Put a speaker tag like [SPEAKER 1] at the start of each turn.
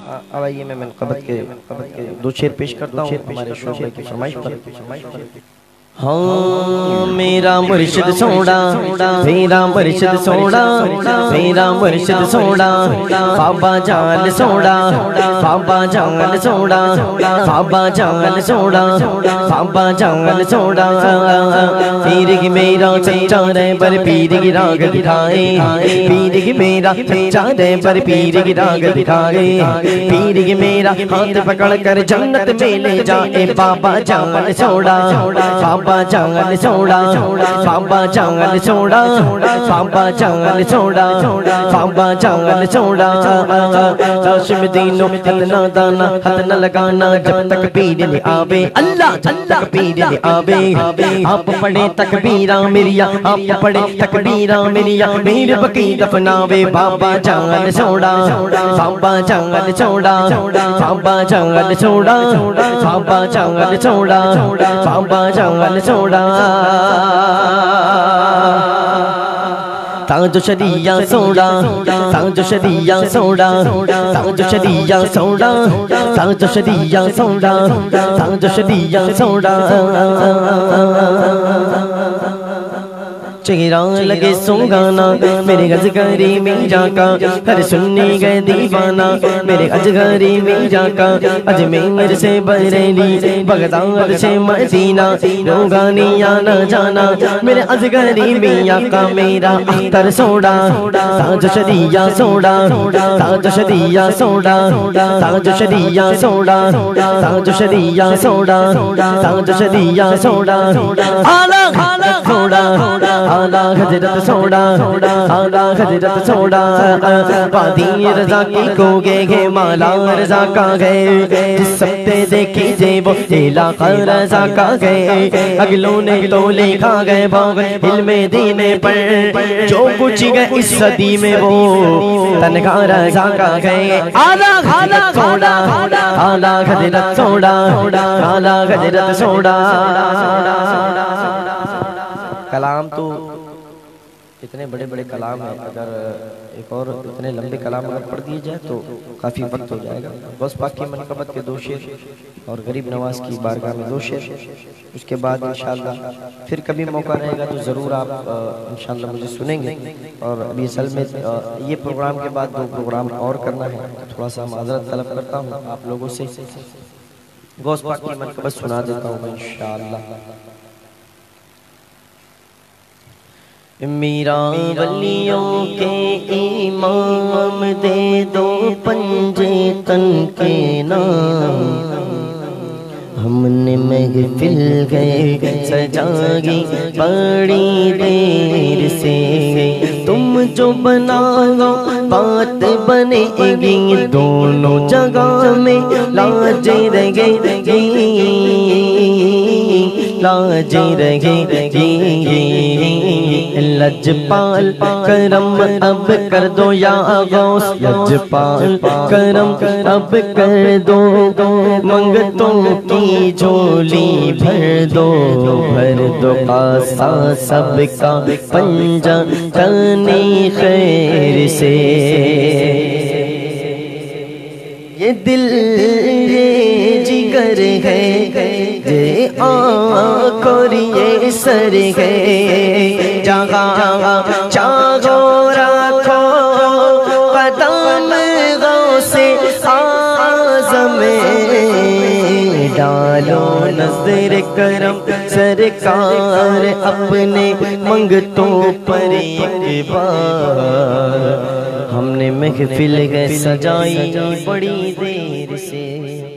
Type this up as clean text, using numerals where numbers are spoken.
[SPEAKER 1] اب آئیے میں منقبت کے دو شعر پیش کرتا ہوں ہمارے شعبے کی فرمائش پر۔ ہاں میرا مرشد سوڑا، میرا مرشد سوڑا، میرا مرشد سوڑا، بابا جان سوڑا، بابا جان سوڑا، بابا جان سوڑا، بابا جان سوڑا۔ پیر کی میرا سچا رہبر پیر کی راگ دکھائے، پیر کی میرا سچا رہبر پیر کی راگ دکھائے، پیر کی میرا ہاتھ پکڑ کر جنت میں لے جائے، بابا جان سوڑا، بابا جان سوڑا، بابا جان سوڑا، بابا جان سوڑا، بابا جان سوڑا۔ ہاشم دینو اتنا دانا ہاتھ نہ لگانا جب تک پیر نہ آوے، اللہ جب تک پیر نہ آوے۔ آپ پڑھے تکبیراں میریا، آپ پڑھے تکبیراں میریا، میر بکی دفناوے، بابا جان سوڑا، بابا جان سوڑا، بابا جان سوڑا، بابا جان سوڑا، بابا جان سوڑا۔ تاج شریعہ سوڑا، تاج شریعہ سوڑا، تاج شریعہ سوڑا، تاج شریعہ سوڑا، تاج شریعہ سوڑا۔ چہرہ لگے سونگانا میرے غزگری میرا کا، ہر سنی گئے دیوانہ میرے غزگری میرا کا۔ اجمیر سے بریلی بغداد سے مدینہ، روغانی آنا جانا میرے غزگری میاں کا۔ میرا اختر سوڑا، تاج شریعہ سوڑا، تاج شریعہ سوڑا، تاج شریعہ سوڑا، تاج شریعہ سوڑا، تاج شریعہ سوڑا۔ آلہ سوڑا، آلہ حضرت سوڑا، آلہ حضرت سوڑا۔ وادی رضا کی کو گے مالا رضا کا گئے، جس سبتے دیکھی جے وہ علاقہ رضا کا گئے۔ اگلوں نے تو لکھا گئے باغ علم دین پر، جو کچھ گئے اس صدی میں وہ تنخواہ رضا کا گئے۔ آلہ حضرت سوڑا، آلہ حضرت سوڑا، آلہ حضرت سوڑا۔ کلام تو اتنے بڑے بڑے کلام ہیں، اگر ایک اور اتنے لمبے کلام اگر پڑھ دیے جائے تو کافی وقت ہو جائے گا۔ غوث پاک کی منقبت کے دو شعر اور غریب نواز کی بارگاہ میں دو شعر، اس کے بعد انشاءاللہ پھر کبھی موقع رہے گا تو ضرور آپ انشاءاللہ مجھے سنیں گے۔ اور ابھی اصل میں یہ پروگرام کے بعد دو پروگرام اور کرنا ہے، تھوڑا سا معذرت طلب کرتا ہوں آپ لوگوں سے۔ غوث پاک کی منقبت سنا دیتا ہوں انشاءاللہ۔ میرا ولیوں کے امام دے دو پنجے تن کے نام، ہم نے محفل گئے سجائی بڑی دیر سے، تم جو بناؤ بات بنے گی دونوں جگہ میں لاج رہے گی، لاج رہے گی۔ لجپال کرم اب کر دو یا غوث، لجپال کرم اب کر دو، منگتوں کی جھولی بھر دو، بھر دو خاصا سب کا پنجہ تنی خیر سے۔ یہ دل یہ جگر ہے، یہ آنکھ اور یہ سر ہے، جہاں چاہو رکھو قدم غوث اعظم میں، ڈالو نظر کرم سرکار اپنے منگتوں پر ایک بار، ہم نے محفل گئے سجائی بڑی دیر سے۔